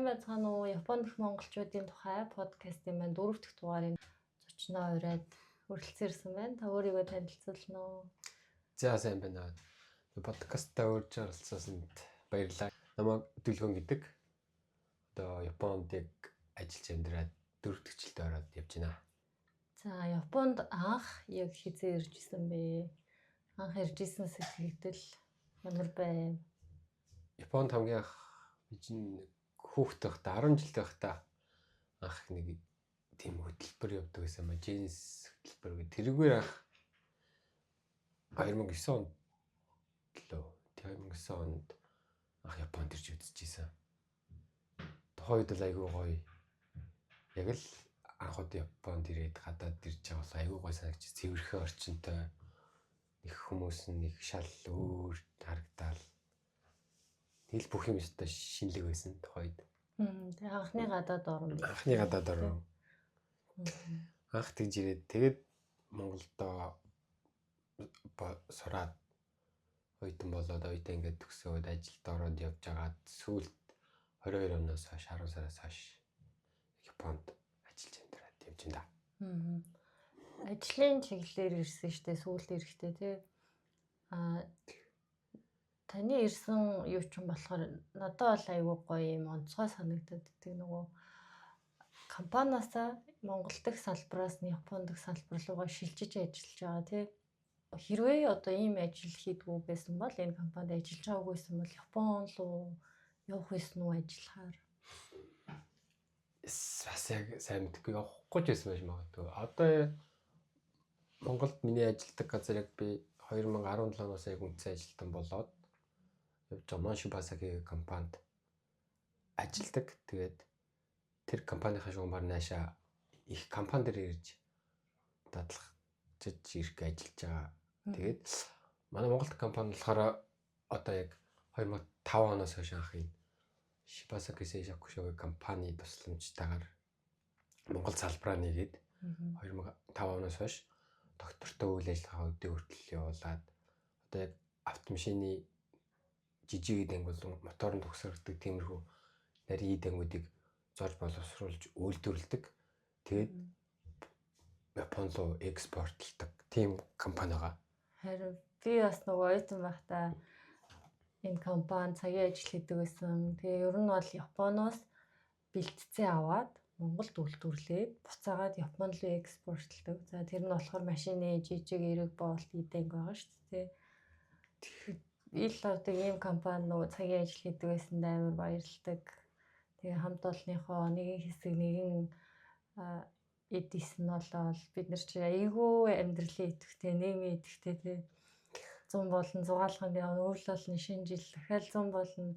байцгаана уу? Японд дэх монголчуудын тухай подкастын маань 4 дахь дугаарыг зочноо ураад хүрэлцэн ирсэн байна. Та өөрийгөө танилцуулна уу? За сайн байна. Подкастаа урьж оролцсонд баярлалаа. Намайг Дүлгөн гэдэг. Одоо Японд яг ажиллаж амьдраад 4 дахь жилдээ ороод явж байна. За Японд анх яг хизээ ирж исэн бэ? Анх ирж исэн сэтгэгдэл ямар байв? Японд хамгийн анх хүүхдтэй байхдаа 10 жилдээ байхдаа анх нэг тийм хөтөлбөр явдаг байсан ба Джинс хөтөлбөр гэх тэрүүгээр анх 2009 онд лөө 2009 онд анх Японд ирж үзчихсэн. Тухайн үед л айгүй гоё. Яг л анхуд Японд ирээд гадаад ирж байгаа бол айгүй гоё санагч цэвэрхэн орчинтой нэг хүмүүс нэг шал өөр харагдаал. Тэгэл бүх юм өстой шинэлэг байсан тухайд. Тэгээ анхны гадаад орон. Анхны гадаад орон. Анх тэгж ирээд тэгээд Монголдоо сураад оюутан болоод оюутан ингээд төгсөөд ажилд ороод явж байгаад сүүлд 22 оноос хойш 10 сараас хойш Японд ажиллаж амьдраад явж байна. Ажлын чиглэлээр ирсэн штэ сүүлд ирэхдээ тий. Таны ирсэн юу ч юм болохоор надад бол айгүй гоё юм онцгой санагдаад идэг нөгөө компаниасаа Монгол дахь салбараас нь Япон дахь салбар руугаа шилжиж ажиллаж байгаа тий. Хэрвээ одоо ийм ажил хийдгүү байсан бол энэ компанид ажиллаж байгаагүй байсан бол Япон руу явах байсан уу ажиллахаар? Бас яг сайн мэдгүй явахгүй ч байсан байж магадгүй. Одоо Монголд миний ажилладаг газар яг би 2017 оноос яг үнэтэй ажилтан болоод явж байгаа Моншибасагийн компанид ажилладаг. Тэгээд тэр компанийнхаа шугамар наашаа их компани дээр ирж дадлахж ирэх ажиллаж байгаа. Тэгээд манай Монголд компани болохоор одоо яг 2005 оноос хойш анхын Shibasaki Seishaku Show компани тусламжтайгаар Монгол салбараа нэгээд 2005 оноос хойш доктортой үйл ажиллагаа өдөө хүртэл явуулаад одоо яг автомашины жижиг дэнгүүл моторын төгсөрдөг тиймэрхүү нарийн дэнгүүдийг зорж боловсруулж үйлдвэрлэдэг. Тэгээд Японд руу экспортлдог тийм компани байгаа. Харин би бас нөгөө оюутан байхдаа энэ компани цагийн ажил хийдэг байсан. Тэгээ ер нь бол Японоос бэлтцээ аваад Монголд үйлдвэрлээд буцаагаад Японд руу экспортлдог. За тэр нь болохоор машины жижиг эрэг боолт идэнг байгаа шүү дээ. Ил авдаг ийм компани нөгөө цагийн ажил хийдэг байсан амар баярлдаг. Тэгээ хамт олонныхоо нэгэн хэсэг нэгэн эдис нь болоод бид нар чи айгүй амьдралын идэвхтэй нийгмийн идэвхтэй тий 100 болон зугаалганд явна үйл болно шинэ жил дахиад 100 болно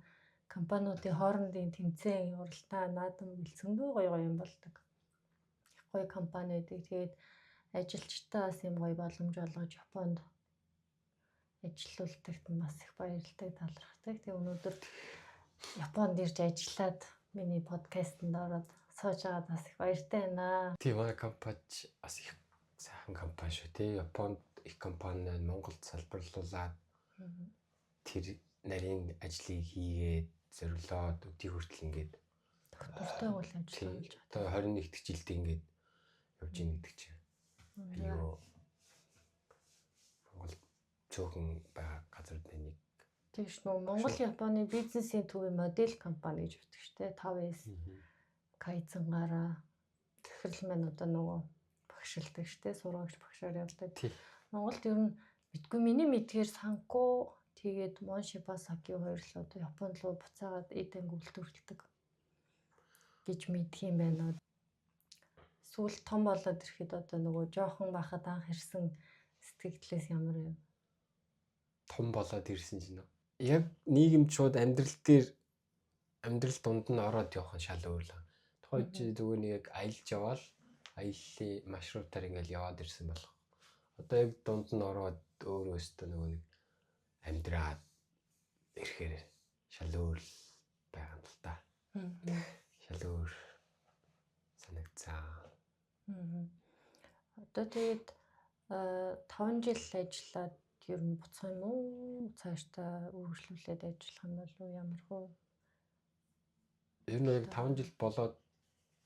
компаниудын хоорондын тэмцээн уралдаан наадам бэлцэндүү гоё юм болдог. Их гоё компани байдаг. Тэгээд ажилчтай бас юм гоё боломж олгож Японд ажиллаулдагт нь бас их баярлалтай талархдаг. Тэгээ өнөөдөр Японд ирж ажиллаад миний подкастэнд ороод сууж байгаад бас их баяртай байна. Тийм манай компани бас их сайхан компани шүү тий. Японд их компани Монголд салбарлуулаад тэр нарийн ажлыг хийгээд зориулаад өдий хүртэл ингээд доктортой үйл ажиллагаа болж байгаа. Одоо 21 дэх жилдээ ингээд явж ийн гэдэг чинь. Айгаа Монгол цөөхөн байгаа газрууд нэг. Тэгш нөө Монгол Японы бизнесийн төвийн модель компани гэж үүдэг шүү дээ. 5S Кайцангаараа захирал маань одоо нөгөө багшилдаг шүү дээ. Сургагч багшаар явдаг. Монголд ер нь мэдгүй миний мэдгээр Санко тэгээд Моншибасаки хоёр л одоо Японд руу буцаагаад эдэнг үйлдвэрлэдэг гэж мэдх юм байна. Сүүл том болоод ирэхэд одоо нөгөө жоохон байхад анх ирсэн сэтгэгдлээс ямар юм? Том болоод ирсэн чинь яг нийгэмд шууд амьдрал дунд нь ороод явах нь шал өөр л. Тухайд зүгээр нэг яг аялж яваал аяллаа маршрутаар ингээл яваад ирсэн болох. Одоо яг дунд нь ороод өөрөө өстө нөгөө нэг амьдраад ирэхээр шал өөр байгаа юм л та. Шал өөр санагцаа. Одоо тэгээд 5 жил ажиллаад ер нь буцах юм уу? Цаашдаа үргэлжлүүлээд ажиллах нь бол ямар хөө? Ер нь яг 5 жил болоод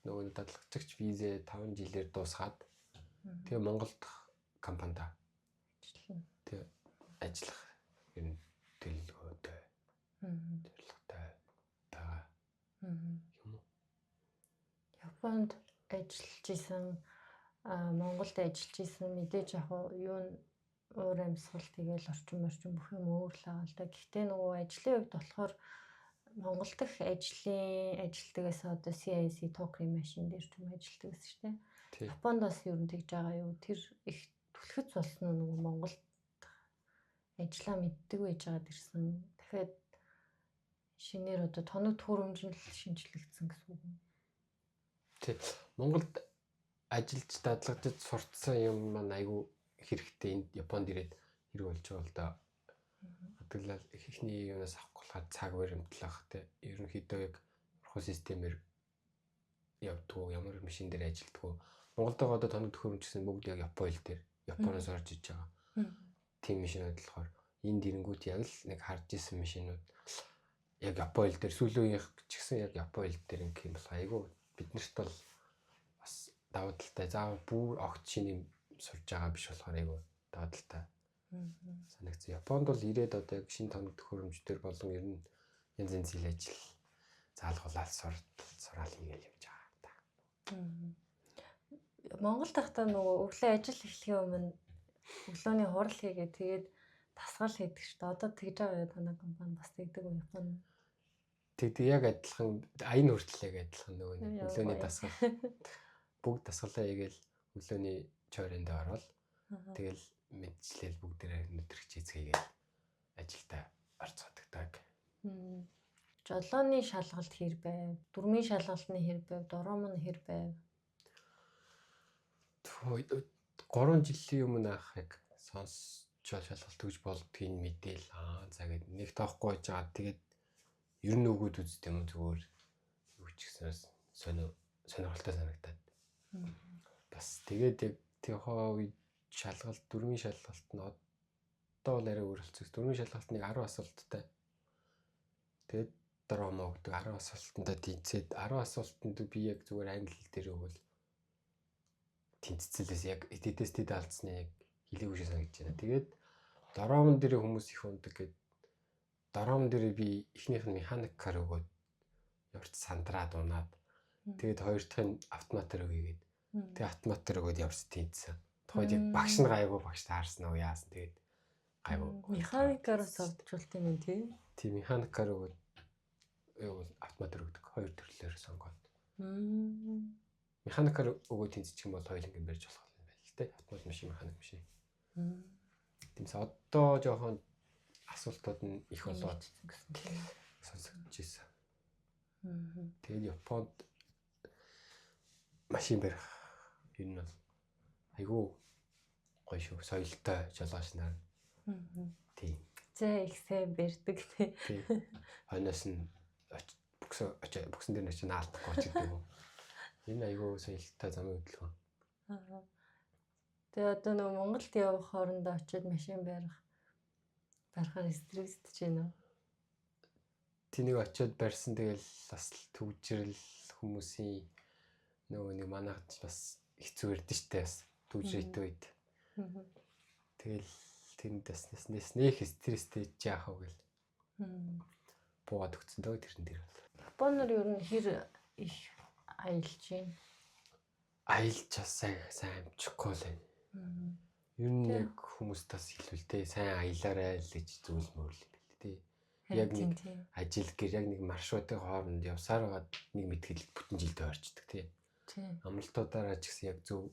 нөгөө дадлагчигч визээ 5 жилээр дуусгаад тэгээ Монголд компанид тэгээ ажиллах ер нь төлөвлөгөөтэй зорилготой байгаа юм уу? Японд ажиллаж исэн Монголд ажиллаж исэн мэдээж яг юу өөр амьсгал тэгэл орчин бүх юм өөр л байгаа л да. Гэхдээ нөгөө ажлын үед болохоор Монгол дахь ажилтгаас одоо CIC Tokyo машин дээр ч юм ажилладаг гэсэн шүү дээ. Японд бас ер нь тэгж байгаа юу? Тэр их түлхэц болсон нь нөгөө Монголд ажиллаа мэддэг байж байгаад ирсэн. Дахиад шинээр одоо тоног төхөөрөмж нь шинжлэгдсэн гэсэн үг юм. Тий. Монголд ажиллаж дадлагжиж сурцсан юм маань айгүй хэрэгтэй энд Японд ирээд хэрэг болж байгаа л да. Хэдгэлээ ихний юунаас авах болохоор цаг баримтлах те ерөнхийдөө яг урхуу системээр явдгуу ямар машин дээр ажилдгуу. Монголд байгаа одоо тоног төхөөрөмж гэсэн бүгд яг Япон хэл дээр Японоос орж иж байгаа. Тийм машинууд болохоор энд ирэнгүүт яг л нэг харж исэн машинууд яг Япон хэл дээр сүүлийн үеийнх ч гэсэн яг Япон хэл дээр ингэх юм бол айгүй биднэрт бол бас давуу талтай заавал бүр огт шинэ сурж байгаа биш болохоор айгүй давуу талтай санагдсан. Японд бол ирээд одоо яг шинэ тоног төхөөрөмжтөр болон ер нь янз янзын ажил заалгуулаад сураал ингээл явж байгаа та. Монгол тахта нөгөө өглөө ажил эхлэхийн өмнө өглөөний хурал хийгээд тэгээд тасгал хийдэг шүү дээ. Одоо тэгж байгаа танай компани бас тэгдэг үү Японд? Тэг яг адилхан аян хүртэл яг адилхан нөгөө өглөөний дасгал бүгд дасгалаа хийгээл өглөөний чойронд орвол тэгэл мэдчлэл бүгдээрээ өдрөгч хийцгээгээл ажилдаа орцгоддаг. Жолооны шалгалт хэр байв? Дөрмийн шалгалтны хэр байв? Дором нь хэр байв? 3 жилийн өмнө ах яг сонсч шалгалт өгж болдгийг мэдээл за гээд нэг тоохгүй байж байгаа. Тэгээд ер нь өгөөд үзт юм зүгээр юу ч гэснээс сонирхолтой санагдаад. Бас тэгээд яг тийхээ үед шалгалт дөрмийн шалгалт нь одоо бол арай өөрчлөлт. Дөрмийн шалгалт нэг 10 асуулттай. Тэгээд дромоо өгдөг 10 асуултандаа тэнцээд 10 асуултанд би яг зүгээр англи хэл дээр өгвөл тэнцэлээс яг эдээс тэд алдсны яг хэлээгүй шиг санагдаж байна. Тэгээд дромон дээр хүмүүс их ундаг гэд дромон дээр би эхнийх нь механикаар өгөөд явж сандраад унаад тэгээд хоёр дахь нь автоматар өгьгээд тэгээд автоматар өгөөд явж тэнцсэн. Тухайд яг багш нь гайгүй багш таарсан уу яасан тэгээд гайгүй механикаар сурдчихулт юм тий. Тийм механикаар өгөөд автоматар өгдөг хоёр төрлөөр сонгоод. Механикаар өгөөд тэнцчих юм бол хоёуланг барьж болох юм байна л те. Автомат машин механик машин. Тиймээс одоо жоохон асуултууд нь их болоод сонсогдож ирсэн. Тэгээд Японд машин барих ер нь бол айгүй гоё шүү. Соёлтой жолооч нар. Тийм. Зэ их сайн барьдаг тий. Хойноос нь буксан дээр нь очиж наалтахгүй ч гэдэг юм. Энэ айгүй соёлтой замын хөдөлгөөн. Тэгээ одоо нөгөө Монголд явах хоорондоо очиод машин барихаар стресстэй ч байна уу? Тэнийг очиод барьсан тэгэл бас төвжирэл хүмүүсийн нөгөө нэг манайд бас хэцүү ирдэ штэ бас төвжирэлтэй үед. Тэгэл тэндээс нэх стресстэй яах вэ гэл. Буугаад өгсөн дөө тэрэн дээр бол. Японоор ер нь хэр их аялж байна. Аялж сайн амжихгүй л байна. Ер нь яг хүмүүс тас хэлвэлтэй сайн аялаарай л гэж зөвлөмөр л юм бэл тээ. Яг нэг ажил гэр яг нэг маршрутын хооронд явсаар байгаад нэг мэтгэл бүтэн жилдээ орчдөг тий. Амралтуудаараа ч гэсэн яг зөв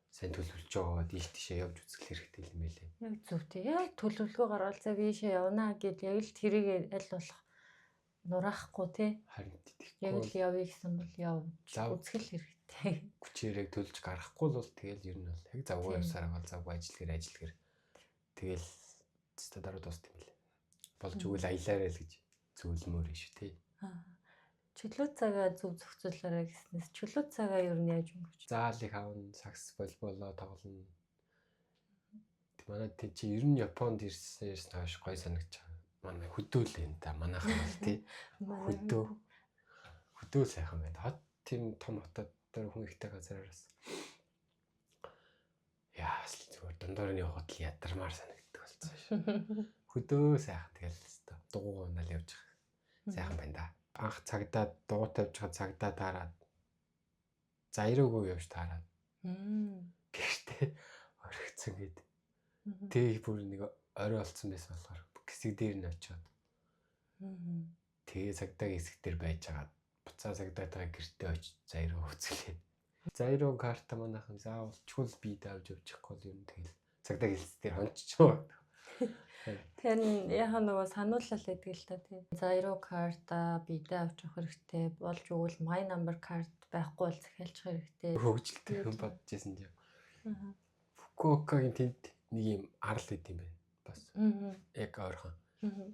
сайн төлөвлөж байгаа дийл тишээ явж үзэх хэрэгтэй юм байлээ. Яг зөв тий. Яг төлөвлөгөө гаргал за бишээ явна гэд яг л тэрийг аль болох нураахгүй тий. Харин яг л явъя гэсэн бол явж үзэх хэрэгтэй. Хүчээрээ төлж гарахгүй л бол тэгэл ер нь бол яг завгүй явсаар бол завгүй ажил гэр тэгэл цэстэ дараа дууст юм лээ. Болж өгөл аялаарай л гэж зөвлөмөр юм шүү тий. Чөлөө цагаа зөв зохицуулаарай гэснээс чөлөө цагаа ер нь яаж өнгөрч? Заалыг авна, сакс волейболоо тоглоно. Манай чи ер нь Японд ирсэн хойш гоё санагч. Манай хөдөөл энэ та манайхан бол тий. хөдөө сайхан байна. Хот тийм том хотод дээр хүн ихтэй газараас яас л зүгээр дундуур нь явахад л ядармаар санагддаг болсон шүү. Хөдөө сайхан тэгэл өстө дугуй унаал явж байгаа. Сайхан байна да. Анх цагдаа дугуй тавьж байгаа цагдаа таарад заируугүй явж таарад. Гэхдээ орхицсан гээд. Тэг бүр нэг орой олцсон байсан болохоор хэсэг дээр нь очиод. Тэгээ цагдаагийн хэсэг дээр байж байгаа. Буцаа цагдаатай гэртээ очиж заируу үзлээ. Заируу карта манайхан заавал чул би давж явчихгүй юм тэгэл цагдаагийн хэсэг дээр хонччихоо. Тэр нь яхаа нөгөө санууллал гэдэг л та тийм. Заируу карта бидээ авч явах хэрэгтэй. Болж өгвөл my number card байхгүй бол захиалчих хэрэгтэй. Хөгжилтэй юм бодож байсан юм. Фукуокагийн тэнд нэг юм арал хэд юм бэ? Бас. Яг ойрхон.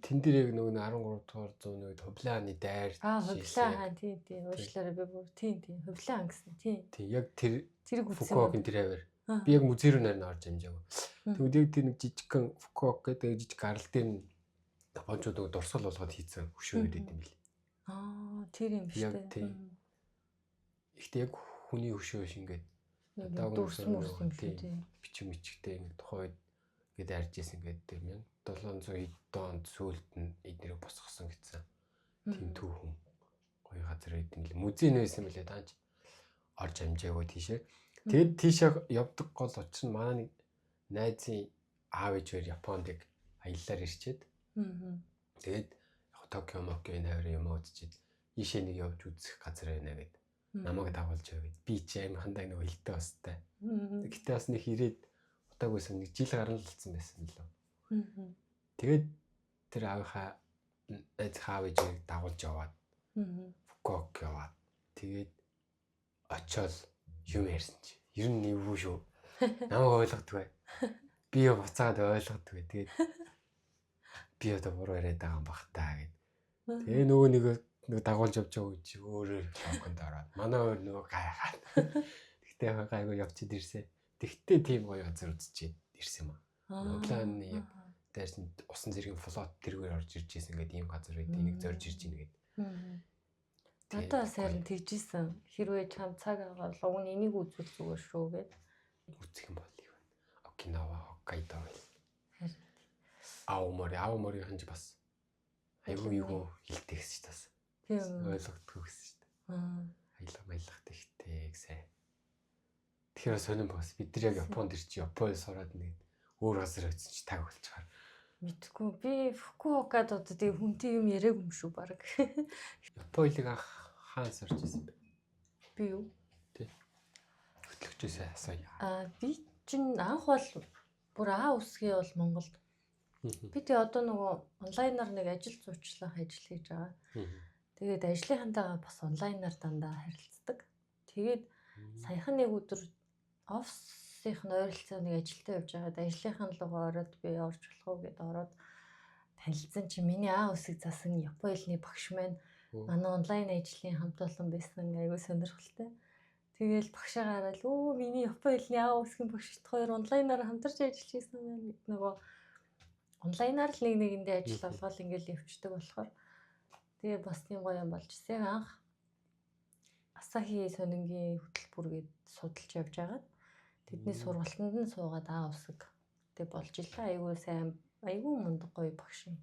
Тэн дээр яг нөгөө 13 дугаар зууны хувлааны дайр. Хувлаа хаан тийм уучлаарай би бүр тийм хувлаа гэсэн тийм. Тийм яг тэр зэрэг үтсэн. Фукуокийн тэр аваар. Би яг музей руу нарийн орж амжаагүй. Тэгвэл яг тэр нэг жижигхэн Фукуок гэдэг жижиг арал дээр нь Япончууд нөгөө дурсгал болгоод хийцэн хөшөө ирээд юм бил. Тэр юм шүү Яг тийм. Ихтэй яг хүний хөшөө биш ингээд дурс мөрс юм шүү тийм. Бичиг мичгтэй ингээд тухайд ингээд арж исэн гэдэг 1700 хэд онд сүүлд нь эднэрийг босгосон гэсэн. Тийм түүхэн гоё газар эдэн л музей нээсэн мөлий даанч орж амжаагүй тийшээ. Тэгэд тийшээ явдаг гол учир нь манай нэг найзын аав ээж хоёр Японд яг аяллаар ирчээд. Тэгээд яг Токио Мокио нээр юм үзчихэд ийшээ нэг явж үзэх газар байна гэд намайг дагуулж яваад би ч аим хандаа нэг хилтэй бастай. Гэтэ бас нэг ирээд утаагүйсэн нэг жил гарна л болсон байсан лөө. Тэгээд тэр аавынхаа найз хаав ээжийг дагуулж яваад Фукуок яваад тэгээд очиод юм ярьсан чи. Ер нь нэвгүй шүү. Намайг ойлгодгүй. Би буцаад ойлгодгүй. Тэгээд би одоо буруу яриад байгаа юм бах таа гэд. Тэгээ нөгөө нэг дагуулж явж байгаа үчи өөрөө локонд ороод манай өөр нөгөө гайхаад. Тэгтээ гайгүй явчихэд ирсэн. Тэгтээ тийм гоё газар үзчихээд ирсэн юм аа. Планы яг дээрс усан зэргийн флот тэргээр орж ирж ийсэн гэдэг ийм газар байд. Энийг зорж ирж ийн гэдэг. Одоо сайрн тэгжсэн. Хэрвээ чам цаг агаар л уг энийг үзвэл зүгээр шүү гэд. Үзэх юм бол юу вэ? Окинава, Хоккайдо байл. Аомори ханж бас айгүй юу хилтэй гэсэн ч тас. Тийм ойлгохгүй гэсэн шүү дээ. Аялах тэгтэй гэсэн. Тэгэхээр сонирн бас бид нар яг Японд ирч Японд сураад нэг өөр газар очиж чи таг болчихаар. Мэдгүй би Фукуокад одоо тийм хүнтэй юм яриаг юм шүү баг. Японыг анх хаан сурч ирсэн бэ? Би юу? Тий. Хөтлөгчөөсөө асууя. Би чинь анх бол бүр үсгээ бол Монголд. Би тий одоо нөгөө онлайнаар нэг ажил зуучлах ажил хийж байгаа. Тэгээд ажлынхантайгаа бас онлайнаар дандаа харилцдаг. Тэгээд саяхан нэг өдөр офисынх нь ойролцоо нэг ажилтаа явж байгаад ажлынхаа руу ороод би орж болох уу гэдээ ороод танилцсан чи миний үсэг засан Японы хэлний багш маань манай онлайн ажлын хамт олон байсан айгүй сонирхолтой. Тэгээл багшаа гараад миний Японы хэлний үсгийн багшд хоёр онлайнаар хамтарч ажиллаж байсан байна гэд нөгөө онлайнаар л нэгэндээ ажил олгоод ингээл явчихдаг болохоор тэгээ бас тийм гоё юм болж ирсэн. Анх Асахи сонингийн хөтөлбөр гээд судалж явж байгаад тэдний сургалтанд нь суугаад үсэг тэг болж илаа. Айгүй сайн айгүй мундаг гоё багшийн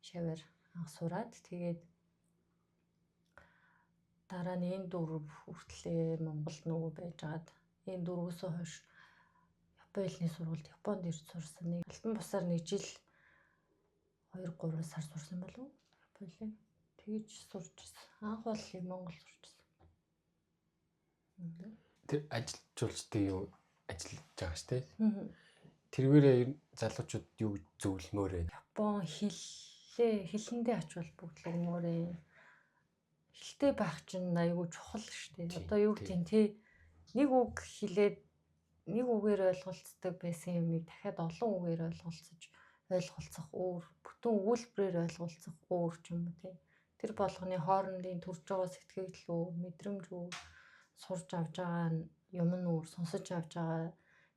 шавар анх сураад тэгээд дараа нь энэ дөрөв хүртлээ Монголд нөгөө байжгаад энэ дөрвөөс хойш Японы хэлний сургуульд Японд ирж сурсан. Нэг альбан бусаар нэг жил 2-3 сар сурсан болов уу? Японы тэгж сурч ирсэн. Анх бол Монгол сурч ирсэн. Тэр ажилжуулчдын юу ажиллаж байгаа шүү дээ. Тэрвэрээ залуучууд юу зөвлөмөр вэ? Япон хэлэндээ очвол бүгд л өгмөрөө. Хэлтэй байх чинь айгүй чухал шүү дээ. Одоо юу гэдэг нь тий нэг үг хэлээд нэг үгээр ойлголцдог байсан юмыг дахиад олон үгээр ойлголцох өөр, бүтэн өгүүлбэрээр ойлголцох өөр ч юм уу тий. Тэр болгоны хоорондын төрж байгаа сэтгэл үү, мэдрэмж үү, сурж авч байгаа юм нь өөр, сонсож авч байгаа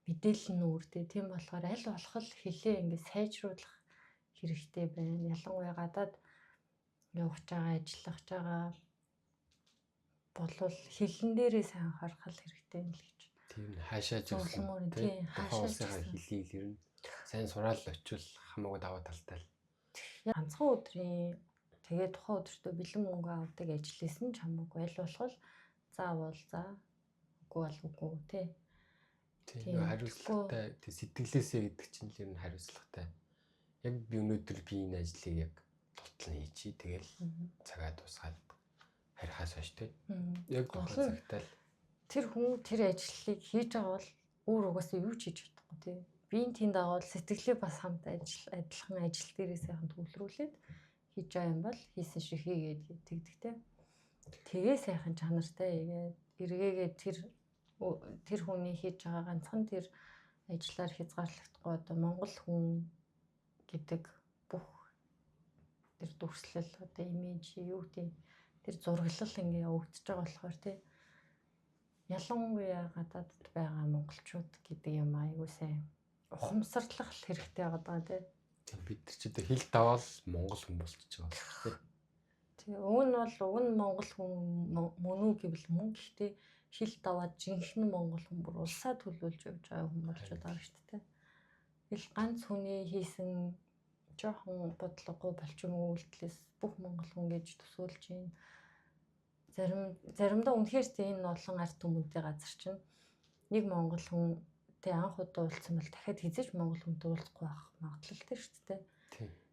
мэдээлэл нь өөр тий. Тийм болохоор аль болох л хэлээ ингээд сайжруулах хэрэгтэй байна. Ялангуяа гадаад явж байгаа, ажиллаж байгаа болвол хилэн дээрээ сайн харах хэрэгтэй юм л гэж. Тэр нь хаашаа ч Зурламөр юм тий хаашаа хаашаа хэлийг ер нь сайн сураал очвол хамаагүй даваа талтай л. ганцхан өдрийн тэгээд тухайн өдөртөө бэлэн мөнгө авдаг ажилласан ч хамаагүй аль болох заавал за үгүй бол үгүй тий. Тийм хариуцлагатай тий сэтгэлээсээ гэдэг чинь л ер нь хариуцлагатай. Яг би өнөөдөр би энэ ажлыг яг тутал нь хийчихье. Тэгэл цагаа дуусгаад харихаас хойш тий. Яг тухайн цагтаа л тэр хүн тэр ажлыг хийж байгаа бол өөр угаасаа юу ч хийж чадахгүй тий. Биеийн тэнд аваад сэтгэлээ бас хамт адилхан ажил дээрээ сайхан төвлөрүүлээд хийж байгаа юм бол хийсэн шиг хийгээд тэгдэг тий. Тэгээ сайхан чанартай игээд эргээгээд тэр хүний хийж байгаа ганцхан тэр ажлаар хязгаарлагдахгүй одоо Монгол хүн гэдэг бүх тэр дүрслэл одоо имиж юу гэдэг тэр зураглал ингээ явагдаж байгаа болохоор тий ялангуяа гадаадд байгаа монголчууд гэдэг юм айгуу сайн ухамсарлах хэрэгтэй байгаа тий. Бид нар ч одоо хэл даваал монгол хүн болчихж байгаа тий. Тэгээ уг нь монгол хүн мөн үү гэвэл мөн гэхдээ хэл даваад жинхэнэ монгол хүн бүр улсаа төлөөлж явж байгаа хүн болчиход байгаа шүү дээ. Тэгэл ганц хүний хийсэн жоохон бодлогогүй болчихсон үйлдэлээс бүх монгол хүн гэж төсөөлж байна. Заримдаа үнэхээр энэ олон ард түмэнтэй газар чинь нэг монгол хүн тэ анх удаа уулзсан бол дахиад хизээж монгол хүнтэй уулзахгүй байх магадлалтай шүү дээ.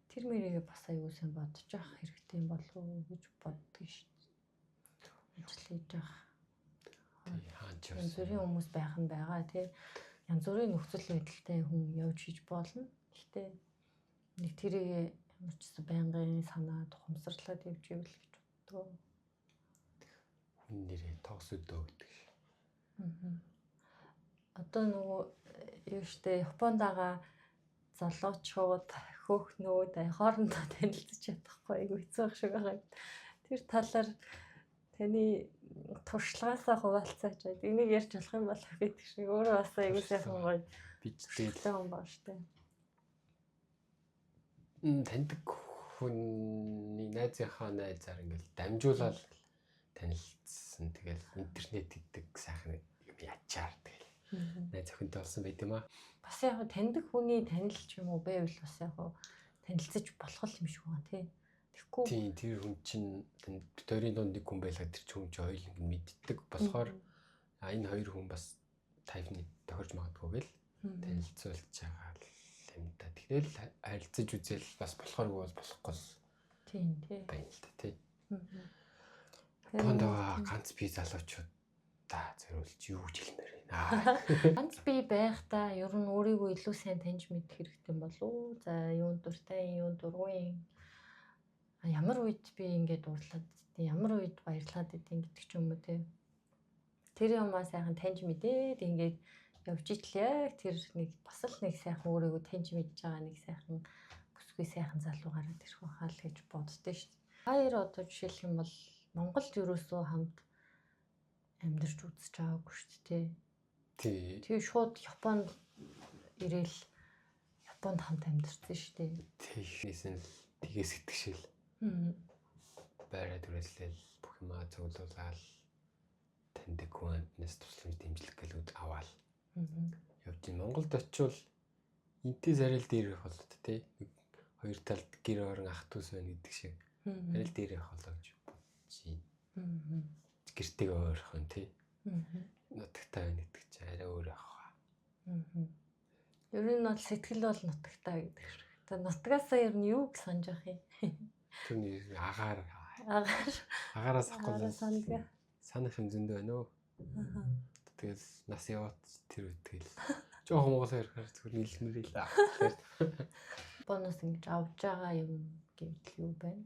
Тэр мэрийгээ бас аюул сайн бодож явах хэрэгтэй юм болов уу гэж боддог шүү дээ. Ажил хийж явах. Янз бүрийн хүмүүс байх нь байгаа тий. Янз бүрийн нөхцөл байдалтай хүн явж хийж болно. Гэхдээ нэг тэрийг ямар ч байнгын санаад ухамсарлаад явж ивэл гэж боддог. Хүн нэрээ тоос өдөө гэдэг. Одоо нөгөө юу штэ Японд байгаа залуучууд хөөхнүүд хоорондоо танилцж чадахгүй айгүй хэцүү байх шиг байгаа. Тэр талаар таны туршлагаасаа хуваалцаач. Энийг ярьж болох юм бол гэдэг шиг өөрөө бас айгүй сайхан гоё бичдэг юм байна штэ. Таньдаг хүний найзынхаа найзаар ингээл дамжуулаад танилцсан. Тэгэл интернет гэдэг сайхан юм ячаар тэгэл найз охинтой болсон байт юм аа. Бас яг таньдаг хүний танилж юм уу байвал бас яг танилцаж болох юм шиг байна тий. Тэгэхгүй тийм тэр хүн чинь тойрын дунд нэг хүн байлаа тэр хүн чинь хоёул ингэ мэддэг болохоор энэ хоёр хүн бас тайвны тохирж магадгүй гэл танилцуулж байгаа юм да. Тэгэл харилцаж үзэл бас болохооргүй бол болохгүй. Тийм тий. Байна л да тий. Японд ганц би залуучууд та зөвлөж юу гэж хэлмээр байна. Ганц би байхдаа ер нь өөрийгөө илүү сайн таньж мэдэх хэрэгтэй болов уу? За юунд дуртай, юунд дургүй. Ямар үед би ингээд уурлаад идэв, ямар үед баярлаад идэв гэдэг ч юм уу те. Тэр юмаа сайхан таньж мэдээд ингээд явж итлээ. Тэр нэг бас л нэг сайхан өөрийгөө таньж мэдж байгаа нэг сайхан бүсгүй сайхан залуу гараад ирэх байхаа л гэж боддөө шүү дээ. Хоёр одоо жишээлх юм бол Монголд ерөөсөө хамт амьдарч үзэж байгаагүй шүү дээ. Тэгээ шууд Японд ирээл Японд хамт амьдарсан шүү дээ. Тийшнээс нь тгээс итгэшэл. Байраад үрэлээл бүх юмаа зөвлүүлээл таньдаг хүн амтнаас тусламж дэмжлэг гэлүүд аваал. Явж Монголд очивол энтэй зарил дээр ирэх болоод тий. Хоёр талд гэр орон ах дүүс байна гэдэг шиг. Зарил дээр ирэх болоо гэж бодож байна. Гэртэйг ойрхон тий. Нутагтай байна гэдэг чинь арай өөр авах. Ер нь бол сэтгэл бол нутагтай гэдэг шиг. Тэгээ нутгаасаа ер нь юу гэж санаж явах юм? Түүний агаараас авахгүй санах юм зөндөө байна уу? Тэгэл нас яваад тэр үтгэл. Жохон Монгол ярихаар зүгээр нийлмэр л аа. Бонус ингэж авж байгаа юм гэвэл юу байна?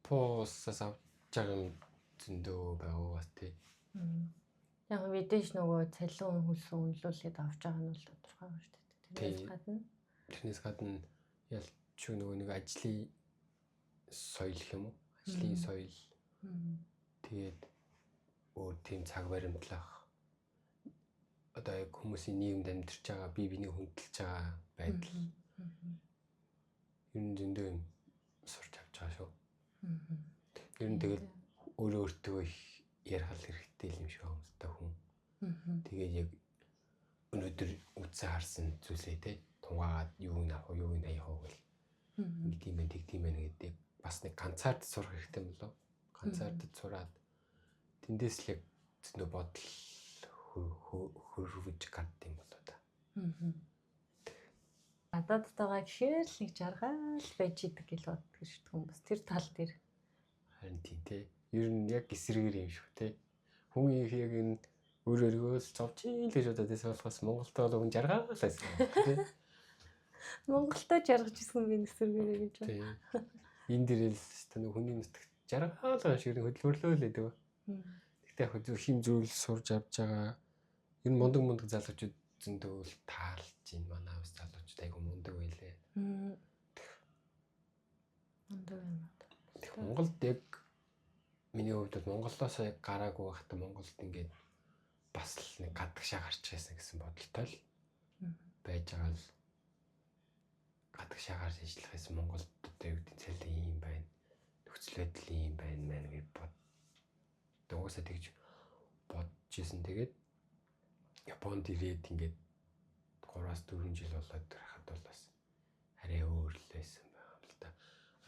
Поосаас авч байгаа юм зөндөө байгаа тий. Яг мэдээж нөгөө цалин хөлсөн үнэлүүлээд авч байгаа нь бол тодорхой байна шүү дээ. Тэрнээс гадна ялч нөгөө нэг ажлын соёл юм уу? Ажлын соёл. Тэгээд өөр тийм цаг баримтлах одоо яг хүмүүсийн нийгэмд амьдарч байгаа бие биенийг хүндэлж байгаа байдал. Ер нь зөндөө юм сурч авч байгаа шүү. Ер нь тэгэл өөрөө өөртөө их ярих хэрэгтэй юм шиг байна л та хүн. Тэгээд яг өнөөдөр үтсээ харсан зүйлээ те тунгаад юу нах уу юу наяах уу гэл ингэдэм байх тэгдэм байх гэдэг бас нэг ганцаард сурах хэрэгтэй юм болов. Ганцаард сураад тэндээс л яг зөндөө бодол хөрвж гадсан юм болоо та. Гадаадтайгаа гэхээр л нэг жаргал байж идэг гэж боддог шүү дээ хүмүүс. Тэр тал дээр. Харин тийм те. Ер нь яг эсрэгээр юм шүү те. Хүн их яг энэ өөрөөрөө л зовж ийн л гэж бодоод байсан болохоос Монголд бол хүн жаргалаас те. Монголдоо жаргаж исэн би эсрэгээрээ гэж байна. Тийм. Энд дээрэл нэг хүний нутагт жаргал шиг хөдөлмөрлөө л гэдэг. Гэхдээ яг хин зүйл сурж авч байгаа. Энэ мундаг залуучууд зөндөө л таалж байна. Манай ус залуучууд айгу мундаг байлээ. Мундаг юм. Монголд яг миний хувьд Монголоос яг гараагүй байхдаа Монголд ингээд бас л нэг гадагшаа гарч байсан гэсэн бодолтой л байж байгаа л гадагшаа гарч ажиллах гэсэн Монголд одоо юу гэдэг цалин юм байна. Нөхцөл байдал юм байна мэн гэж бод. Угаасаа тэгж бодож исэн. Тэгээд Японд ирээд ингээд 3-4 жил болоод харахад бол бас арай өөр л байсан байна л да.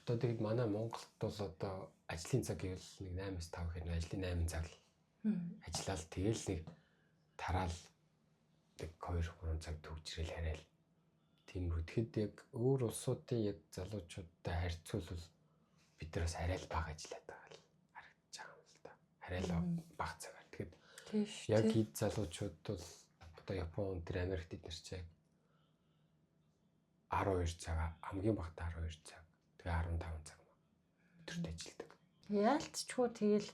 Одоо тэгээд манай Монголд бол одоо ажлын цаг гэвэл нэг 8-5 хэрэг ажлын 8 цаг л ажиллаад тэгэл нэг тараал нэг 2-3 цаг төгжрэл хараад тийм үтгэд яг өөр улсуудын яг залуучуудтай харьцуулбал бид нараас арай л бага ажиллаад байгаа л харагдаж байгаа юм л да. Арай л бага цагаар. Тэгэхэд яг хэд залуучууд бол одоо Япон тэр Америкт эднэр чиг 12 цаг хамгийн багтаа 12 цаг тэгээ 15 цаг өдөрт ажилладаг. Яалтчгүй тэгэл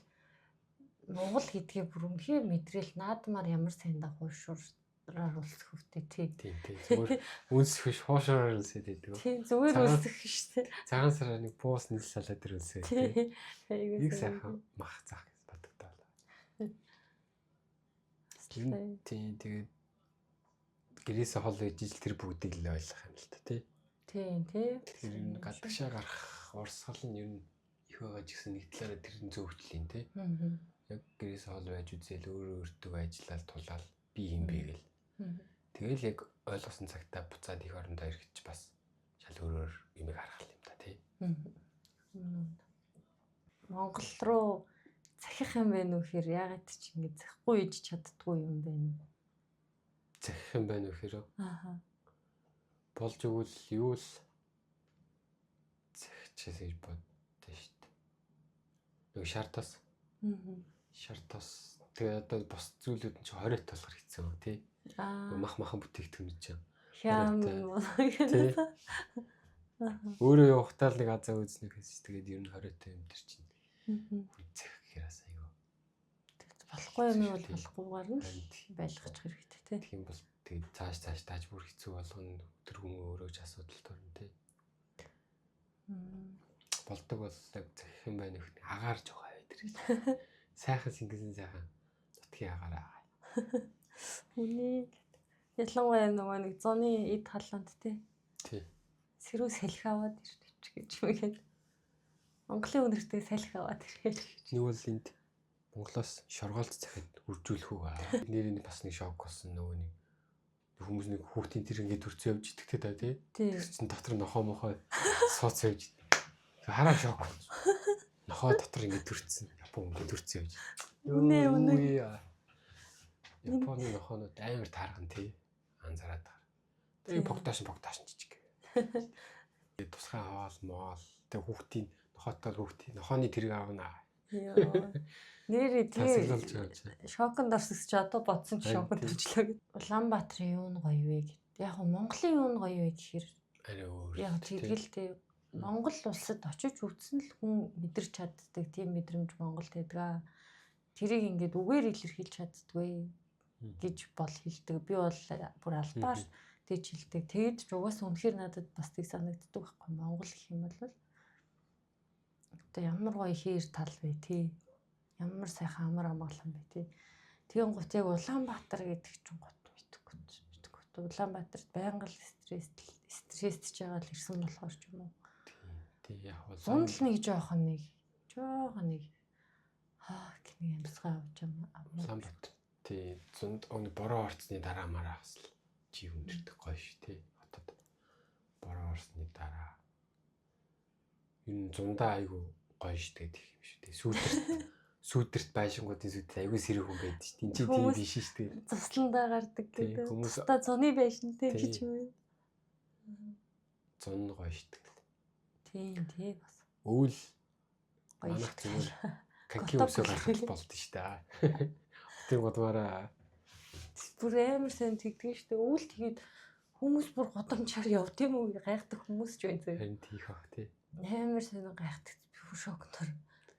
Монгол гэдгийг бүр үнхээр мэдрэл наадмаар ямар сайн дагуу шуураар үлсэх хөвтэй тий. Тийм зүгээр үнсэх биш хуушаараар үлсээд байдаг. Тийм зүгээр үлсэх шүү дээ. Цагаан сараа нэг буус нийл салаад тэр үлсээд тий. Нэг сайхан мах зах гэж бодогдоо. Тийм тэгээд гэрээсээ хол ижил тэр бүгдийг л ойлгох юм л та тий. Тийм тий. Тэр энэ гадагшаа гарах урсгал нь ер нь их байгаа ч гэсэн нэг талаараа тэр нь зөвчлээ тий. Яг гэрээсээ хол байж үзэл өөртөө ажиллаад тулаад би юм бэ гэл. Тэгэл яг ойлгосон цагтаа буцаад их орондоо ирэхч бас шал өөрөөр юм харах юм да тий. Монгол руу захих юм байна уу гэхээр ягаад ч ингэ захгүй иж чаддгүй юм байна. Захих юм байна уу гэхээр Ааха. болж өгвөл юу л захичээс гэж боддоо шүү дээ. Нэг шартаас. Шартаас тэгээ одоо бос зүйлүүд нь ч 20 толгор хэцүү тий. Махан бүтээгдэхүүн чинь. Хям. Өөрөө явахтаа л нэг азаа үзнэ гэсэн. Тэгээд ер нь 20 юм дээр чинь. Захих гэхээс аюу. Болохгүй юм бол болохгүйгээр нь байлгах хэрэгтэй тий. Тийм бол тэгээд цааш тааж бүр хэцүү болгоно тэр хүн өөрөө ч асуудал төрн тий. Болдог бол захих юм байна гэх агаар жоо байдаг. Сайхан сингэсэн сайхан нутгийн агаараа. Үний ялангуяа нөгөө нэг зуны эд халаанд тий. Тий. Сэрүү салхи аваад ирчих гэж мэгээд. Монголын үнэртэй салхи аваад ирэх. Нэг бол энд Монголоос шоргоолт захид үржүүлэх үү. Нэрийн бас нэг шок болсон нөгөө нэг хүмүүс нэг хүүхдийн тэр ингээд төрцөө явж идэгтэй та тий. Тэр чин дотор нохоо мохоо сууц явж. Хараа шок. Нохоо дотор ингээд төрцсөн. Япон ингээд төрцөө явж. Үнэ. Японы нохоонууд амар таархан тий. Анзаараад байгаа. Тэгээ богдоошин жижиг. Тэгээ тусгай хаваал моол. Тэгээ хүүхдийн нохооны тэрэг аавна. Йоо. Нэрээ тэгээ шоконд орсогч одоо бодсон ч шоконд орчлоо гэд. Улаанбаатарын юу нь гоё вэ гэд. Яг Монголын юу нь гоё вэ гэхээр арай өөр. Яг тэгэлтэй Монгол улсад очиж үзсэн л хүн мэдэрч чаддаг тийм мэдрэмж Монголд байдаг. Тэрийг ингээд үгээр илэрхийлж чаддгүй гэж бол хэлдэг. Би бол бүр албаар тэгж хэлдэг. Тэгэд ч угаасаа үнэхээр надад бас тийг санагддаг байхгүй. Монгол гэх юм бол одоо ямар гоё хээр тал вэ тий. Ямар сайхан амар амгалан бэ тий. Тэгэн гут яг Улаанбаатар гэдэг чинь гот мэдгүй. Улаанбаатарт байнга л стресстэй байгаа л ирсэн болохоор ч юм уу. Тий яг бол Зунд л нэг жоохон нэг Гинэ амьсгаа авч юм. Улаанбаатар тий зунд өнө бороо орцны дараа мараа бас л жив өндөртөг гоё шүү тий. Хотод бороо орсны дараа энэ зундаа айгу гоё шүү гэдэг юм шүү тий. Сүүдэрт байшингуудын сүйд айгу сэрэг хүн байдаг шүү. Энд чинь тийм биш шүү дээ. Цусландаа гардаг Тий, гэдэг. хүмүүс- Цустай зуны байшинтэй Тий. гэж юм. Зун гоё шүү дээ. Тийм бас. Өвөл Гоё манайх шүү. зүгээр канки Готоо өсөө гаргах бүлэглээ. болд шүү дээ. Тэр годмаараа Бүр амар сайн тэгдэг шүү дээ. Өвөл тэгээд хүмүүс бүр годамжаар явд юм уу гайхдаг хүмүүс ч байна зөө. харин тийх ах тий. Амар сайн гайхдаг. Би бүр шокнор.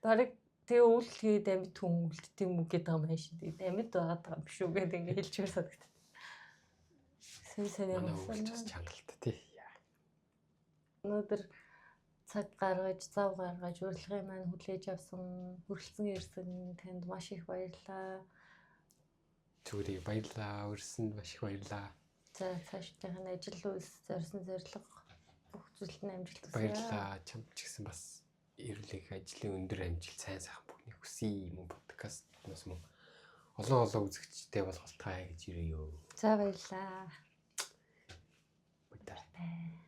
Бараг тэгээ өвөл тэгээд амьд хүн үлддэг юм уу гэдэг юм байна шүү. Тэгээд амьд байгаад байгаа юм биш үү гэдэг ингээ хэлчихвэр санагдав. Сайн Манай юм өвөлч бас байна. чангалт тий. Өнөөдөр цаг гаргаж, зав гаргаж, урилгын маань хүлээж авсан, хүрэлцэн ирсэн танд маш их баярлалаа. Зүгээрээ баярлаа. Өрсөнд маш их баярлаа. За цаашдын ажил үйлс зорьсон зорилго бүх зүйлд нь амжилт хүсье. Баярлаа. Чамд ч гэсэн бас эрүүл их ажлын өндөр амжилт сайн сайхан бүхнийг хүсье. Мөн подкастнаас мөн олон үзэгчтэй болголтгай гэж ирээё. За баярлалаа. Баярлалаа. Бай.